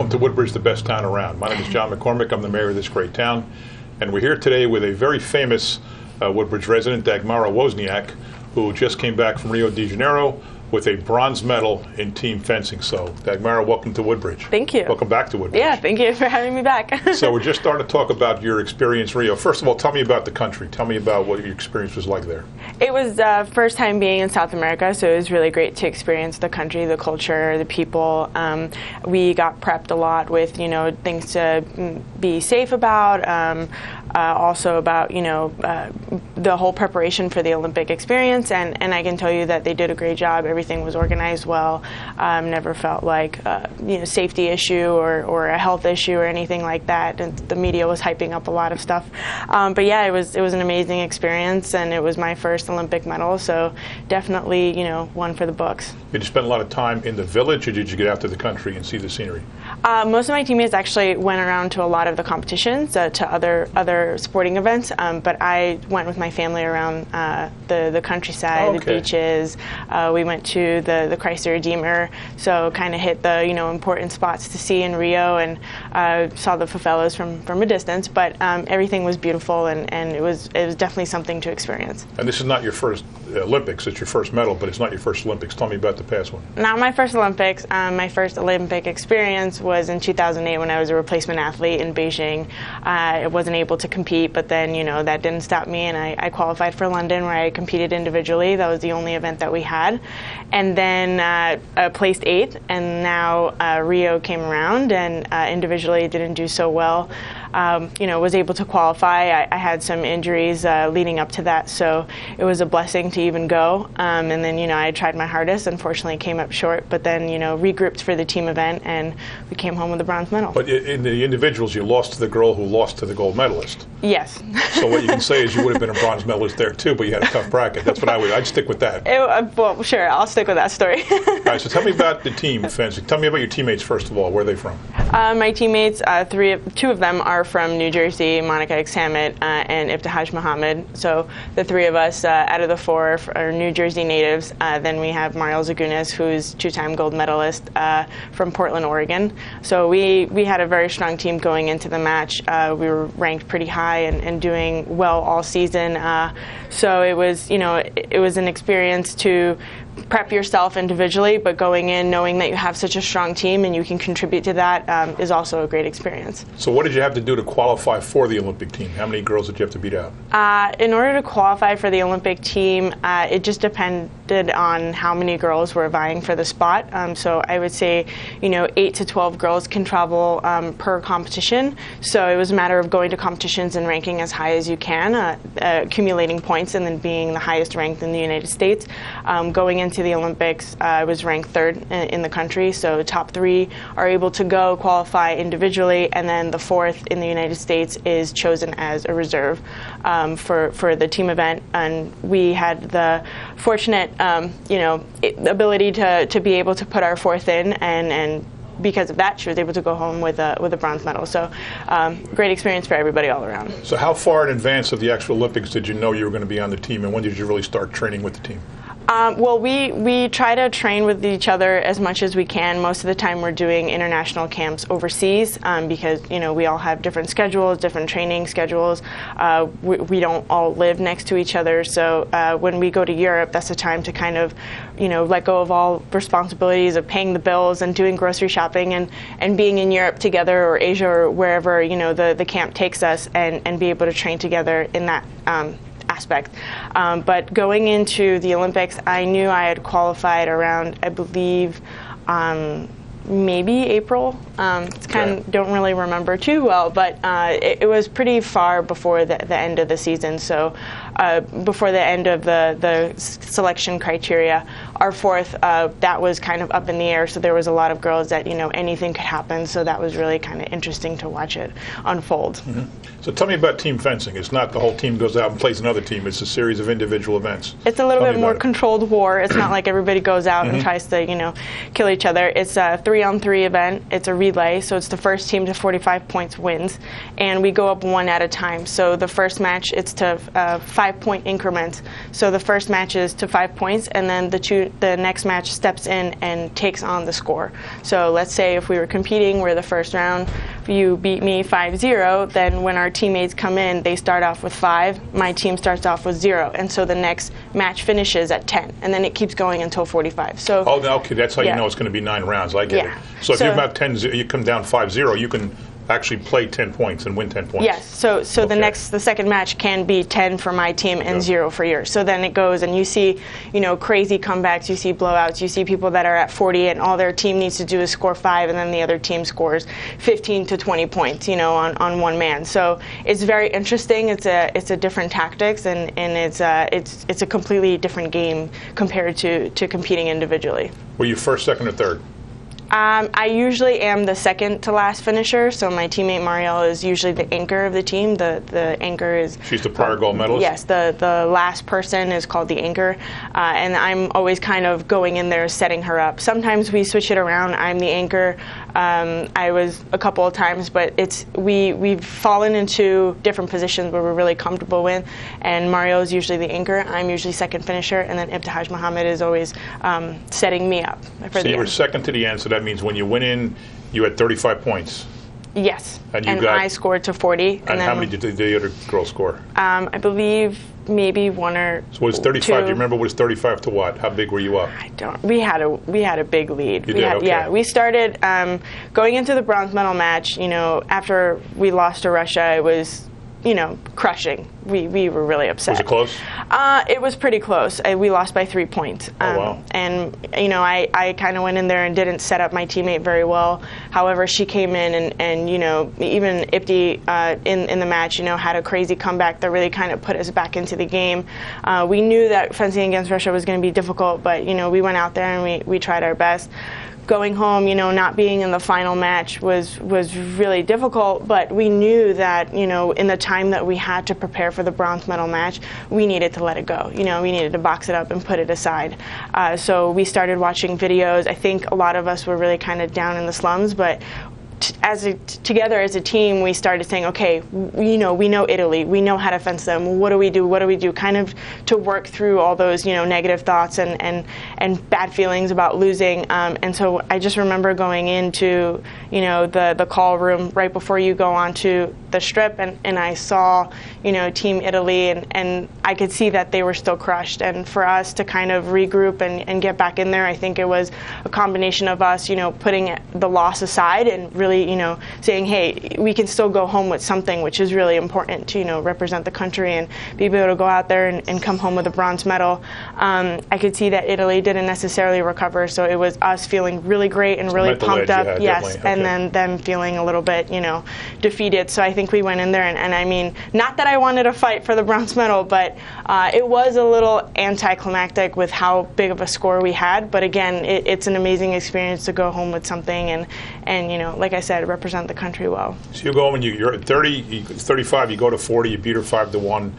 Welcome to Woodbridge, the best town around. My name is John McCormick. I'm the mayor of this great town. And we're here today with a very famous Woodbridge resident, Dagmara Wozniak, who just came back from Rio de Janeiro with a bronze medal in team fencing. So, Dagmara, welcome to Woodbridge. Thank you. Welcome back to Woodbridge. Yeah, thank you for having me back. So we're just starting to talk about your experience in Rio. First of all, tell me about the country. Tell me about what your experience was like there. It was first time being in South America, so it was really great to experience the country, the culture, the people. We got prepped a lot with, things to be safe about, also about, the whole preparation for the Olympic experience, and I can tell you that they did a great job. Everything was organized well. Never felt like safety issue or a health issue or anything like that. And the media was hyping up a lot of stuff. But yeah, it was an amazing experience, and it was my first Olympic medal. So definitely, one for the books. Did you spend a lot of time in the village, or did you get out to the country and see the scenery? Most of my teammates actually went around to a lot of the competitions, to other sporting events. But I went with my family around the countryside, the beaches. We went to the Christ the Redeemer, so kind of hit the important spots to see in Rio, and saw the favelas from a distance. But everything was beautiful, and it was definitely something to experience. And this is not your first Olympics; it's your first medal, but it's not your first Olympics. Tell me about the past one. Not my first Olympics. My first Olympic experience was in 2008 when I was a replacement athlete in Beijing. I wasn't able to compete, but then that didn't stop me, and I qualified for London, where I competed individually. That was the only event that we had, and then placed 8th, and now Rio came around, and individually didn't do so well. Was able to qualify. I had some injuries leading up to that, so it was a blessing to even go. And then, I tried my hardest. Unfortunately, came up short, but then, regrouped for the team event, and we came home with a bronze medal. But in the individuals, you lost to the girl who lost to the gold medalist. Yes. So what you can say is you would have been a bronze medalist there too, but you had a tough bracket. That's what I'd stick with that. Well, sure, I'll stick with that story. All right, so tell me about the team fencing. Tell me about your teammates first of all. Where are they from? My teammates, two of them are from New Jersey, Monica Examet and Ibtihaj Muhammad. So the 3 of us out of the 4 are New Jersey natives. Then we have Mariel Zagunis, who's 2-time gold medalist from Portland, Oregon. So we had a very strong team going into the match. We were ranked pretty high and doing well all season. So it was, it was an experience to prep yourself individually, but going in knowing that you have such a strong team and you can contribute to that is also a great experience. So what did you have to do to qualify for the Olympic team? How many girls did you have to beat out? In order to qualify for the Olympic team, it just depended on how many girls were vying for the spot. So I would say, 8 to 12 girls can travel per competition. So it was a matter of going to competitions and ranking as high as you can, accumulating points, and then being the highest ranked in the United States. Going into the Olympics, I was ranked 3rd in the country, so top 3 are able to go qualify individually, and then the 4th in the United States is chosen as a reserve for the team event. And we had the fortunate, ability to be able to put our 4th in, and because of that, she was able to go home with a bronze medal. So great experience for everybody all around. So how far in advance of the actual Olympics did you know you were going to be on the team, and when did you really start training with the team? Well, we try to train with each other as much as we can. Most of the time we're doing international camps overseas because, we all have different schedules, different training schedules. We don't all live next to each other. So when we go to Europe, that's the time to kind of, let go of all responsibilities of paying the bills and doing grocery shopping and being in Europe together, or Asia, or wherever, the camp takes us, and be able to train together in that aspect. But going into the Olympics, I knew I had qualified around, I believe, maybe April. Don't really remember too well, but it was pretty far before the end of the season. So before the end of the selection criteria, our 4th, that was kind of up in the air. So there was a lot of girls that, anything could happen. So that was really kind of interesting to watch it unfold. Mm-hmm. So tell me about team fencing. It's not the whole team goes out and plays another team. It's a series of individual events. It's a little bit more controlled war. It's not like everybody goes out and tries to, kill each other. It's a 3-on-3 event. It's a relay relay, so it's the first team to 45 points wins, and we go up one at a time. So the first match, it's to 5-point increments. So the first match is to 5 points, and then the next match steps in and takes on the score. So let's say if we were competing, we're the first round, you beat me 5-0, then when our teammates come in, they start off with 5, my team starts off with 0, and so the next match finishes at 10, and then it keeps going until 45. So okay, that's how you know it's going to be 9 rounds. I get it. So if you have 10, you come down 5-0, you can actually play 10 points and win 10 points. Yes. So the second match can be 10 for my team and 0 for yours. So then it goes, and you see, crazy comebacks. You see blowouts. You see people that are at 40, and all their team needs to do is score 5, and then the other team scores 15 to 20 points, on one man. So it's very interesting. It's a different tactics, and it's a completely different game compared to competing individually. Were you first, second, or third? I usually am the second to last finisher, so my teammate Marielle is usually the anchor of the team. The anchor is... She's the prior gold medalist? Yes, the last person is called the anchor, and I'm always kind of going in there setting her up. Sometimes we switch it around. I'm the anchor. I was a couple of times, but we've fallen into different positions where we're really comfortable with, and Marielle is usually the anchor. I'm usually second finisher, and then Ibtihaj Muhammad is always setting me up for the end. So you were second to the end, so that means when you went in, you had 35 points. Yes, and I scored to 40. And how many did the other girl score? I believe maybe 1 or 2. So was 35? Do you remember what was 35 to what? How big were you up? I don't. We had a big lead. You did? Okay. Yeah, we started going into the bronze medal match. After we lost to Russia, it was crushing. We were really upset. Was it close? It was pretty close. We lost by 3 points. Wow. And, I kind of went in there and didn't set up my teammate very well. However, she came in and even Ibti in the match, had a crazy comeback that really kind of put us back into the game. We knew that fencing against Russia was going to be difficult, but, we went out there and we tried our best. Going home, not being in the final match was really difficult, but we knew that, in the time that we had to prepare for the bronze medal match, we needed to let it go. We needed to box it up and put it aside. So we started watching videos. I think a lot of us were really kind of down in the slums, but together as a team, we started saying, okay, we know Italy, we know how to fence them. What do we do? Kind of to work through all those, negative thoughts and bad feelings about losing. And so I just remember going into, the call room right before you go onto the strip, and I saw, Team Italy, and I could see that they were still crushed. And for us to kind of regroup and get back in there, I think it was a combination of us, putting the loss aside and really, saying, hey, we can still go home with something, which is really important to, represent the country and be able to go out there and come home with a bronze medal. I could see that Italy didn't necessarily recover, so it was us feeling really great and really pumped up, yes, and then them feeling a little bit, defeated. So I think we went in there, and I mean, not that I wanted to fight for the bronze medal, but it was a little anticlimactic with how big of a score we had. But again, it's an amazing experience to go home with something and like I said, represent the country well. So you go home and you're at 30, 35, you go to 40, you beat her 5-1.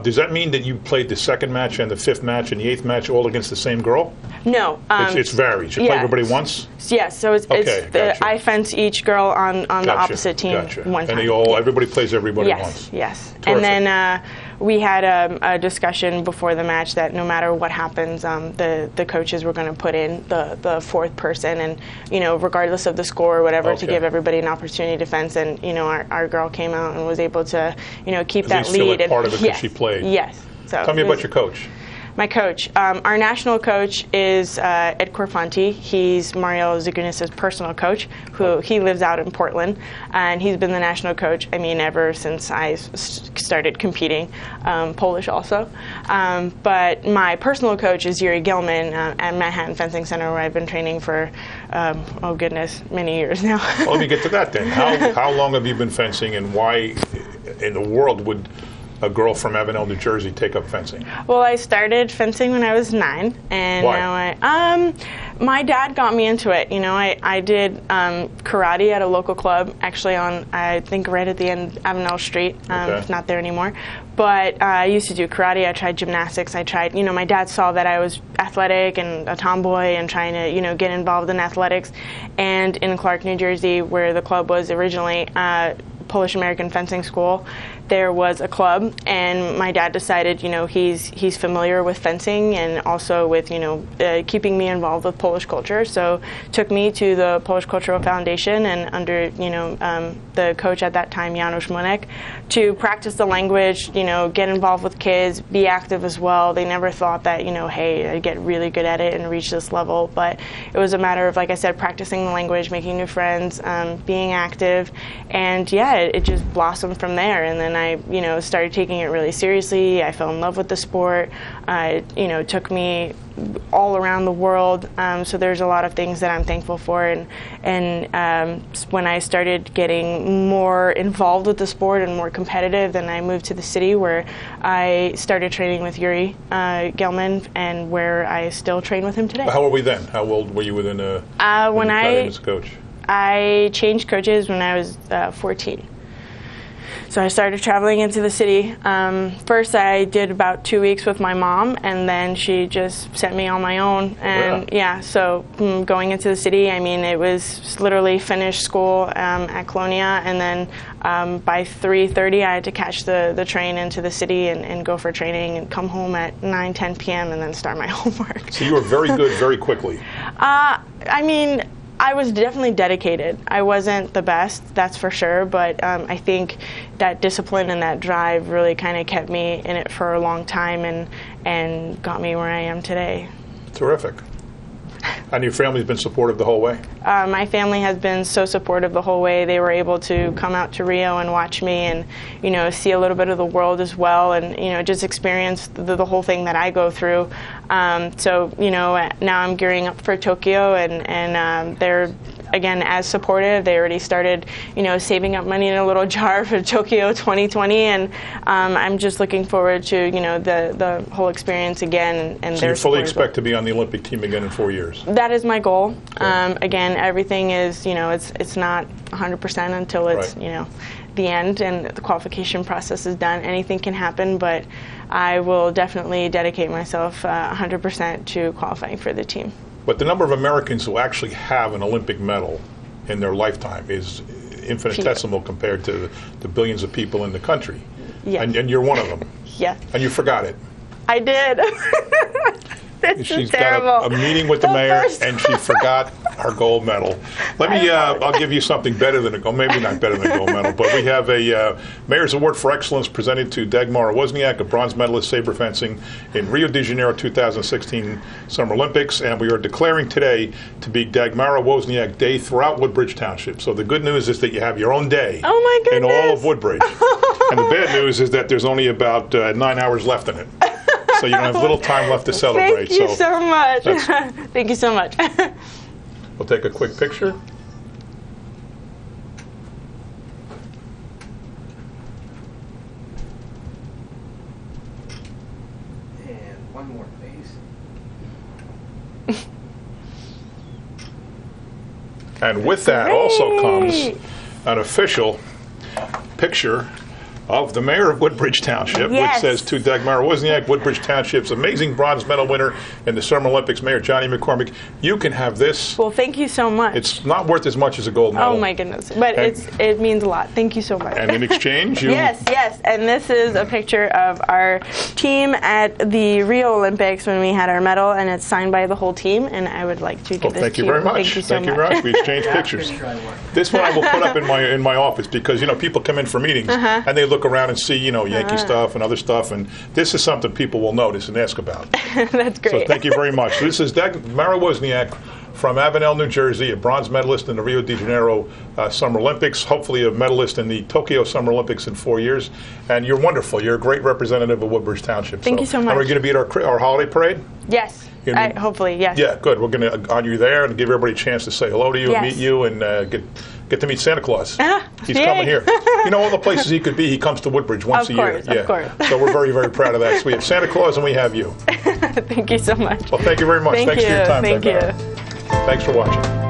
Does that mean that you played the second match and the fifth match and the eighth match all against the same girl? No. It's varied. You play everybody once? Yes, so gotcha. I fence each girl on the opposite team one time. And everybody plays everybody once? Yes. Terrific. And then we had a discussion before the match that no matter what happens, the coaches were going to put in the fourth person, and regardless of the score or whatever, to give everybody an opportunity to fence. And our girl came out and was able to keep that lead. Feel like part of it because she played. Yes. So tell me about your coach. My coach, our national coach is Ed Corfanti. He's Marielle Zagunis' personal coach, he lives out in Portland, and he's been the national coach, ever since I started competing, Polish also. But my personal coach is Yuri Gilman at Manhattan Fencing Center, where I've been training for, many years now. Well, let me get to that then. How long have you been fencing, and why in the world would a girl from Avenel, New Jersey, take up fencing? Well, I started fencing when I was 9, and Why? now my dad got me into it. You know, I did karate at a local club, actually on, I think, right at the end of Avenel Street. It's not there anymore. But I used to do karate. I tried gymnastics. I tried, you know, my dad saw that I was athletic and a tomboy and trying to, you know, get involved in athletics. And in Clark, New Jersey, where the club was originally, Polish-American fencing school, there was a club, and my dad decided, you know, he's familiar with fencing and also with, you know, keeping me involved with Polish culture. So took me to the Polish Cultural Foundation and under, you know, the coach at that time, Janusz Munek, to practice the language, you know, get involved with kids, be active as well. They never thought that, you know, hey, I'd get really good at it and reach this level, but it was a matter of, like I said, practicing the language, making new friends, being active, and yeah, it just blossomed from there. And then I, you know, started taking it really seriously. I fell in love with the sport. You know, took me all around the world. So there's a lot of things that I'm thankful for. And when I started getting more involved with the sport and more competitive, then I moved to the city where I started training with Yuri Gelman, and where I still train with him today. How old were we then? How old were you when when you got in as a coach? I changed coaches when I was 14. So I started traveling into the city. First, I did about 2 weeks with my mom, and then she just sent me on my own. And yeah, so going into the city, I mean, it was literally finish school at Colonia, and then by 3:30, I had to catch the train into the city and go for training and come home at 9-10 p.m. and then start my homework. So you were very good very quickly. I mean, I was definitely dedicated. I wasn't the best, that's for sure, but I think that discipline and that drive really kind of kept me in it for a long time and got me where I am today. Terrific. And your family's been supportive the whole way? My family has been so supportive the whole way. They were able to come out to Rio and watch me and, you know, see a little bit of the world as well, and, you know, just experience the whole thing that I go through. So, you know, now I'm gearing up for Tokyo, and they're, again, as supportive. They already started, you know, saving up money in a little jar for Tokyo 2020, and I'm just looking forward to, you know, the whole experience again. And so you fully expect to be on the Olympic team again in 4 years? That is my goal. Okay. Again, everything is, you know, it's not 100% until it's, right, you know, the end and the qualification process is done. Anything can happen, but I will definitely dedicate myself 100% to qualifying for the team. But the number of Americans who actually have an Olympic medal in their lifetime is infinitesimal compared to the billions of people in the country. Yeah. And you're one of them. Yeah. And you forgot it. I did. She's got a meeting with the mayor, and she forgot her gold medal. Let me, I'll give you something better than a gold, maybe not better than a gold medal, but we have a Mayor's Award for Excellence presented to Dagmara Wozniak, a bronze medalist saber fencing in Rio de Janeiro 2016 Summer Olympics, and we are declaring today to be Dagmara Wozniak Day throughout Woodbridge Township. So the good news is that you have your own day in all of Woodbridge. And the bad news is that there's only about 9 hours left in it. So you have little time left to celebrate. Thank you so much. Thank you so much. We'll take a quick picture. And one more, please. And with that also comes an official picture of the mayor of Woodbridge Township, yes, which says, to Dagmara Wozniak, Woodbridge Township's amazing bronze medal winner in the Summer Olympics, Mayor Johnny McCormick. You can have this. Well, thank you so much. It's not worth as much as a gold medal. Oh my goodness, but it means a lot. Thank you so much. And in exchange, you... Yes, and this is a picture of our team at the Rio Olympics when we had our medal, and it's signed by the whole team, and I would like to give this thank to you very much. Thank you so much. Very much. We exchanged pictures. This one I will put up in my office because, you know, people come in for meetings and they look around and see, you know, Yankee stuff and other stuff, and this is something people will notice and ask about. That's great. So thank you very much. This is Dagmara Wozniak from Avenel, New Jersey, a bronze medalist in the Rio de Janeiro Summer Olympics, hopefully a medalist in the Tokyo Summer Olympics in 4 years. And you're wonderful. You're a great representative of Woodbridge Township. Thank you so much. Are we going to be at our holiday parade? Yes. Hopefully, yes. Yeah, good. We're going to honor you there and give everybody a chance to say hello to you and meet you and get to meet Santa Claus. He's coming here. You know, all the places he could be, he comes to Woodbridge once a year. Of course. So we're very, very proud of that. So we have Santa Claus and we have you. Thank you so much. Well, thank you very much. Thanks for your time, Thank you. Thanks for watching.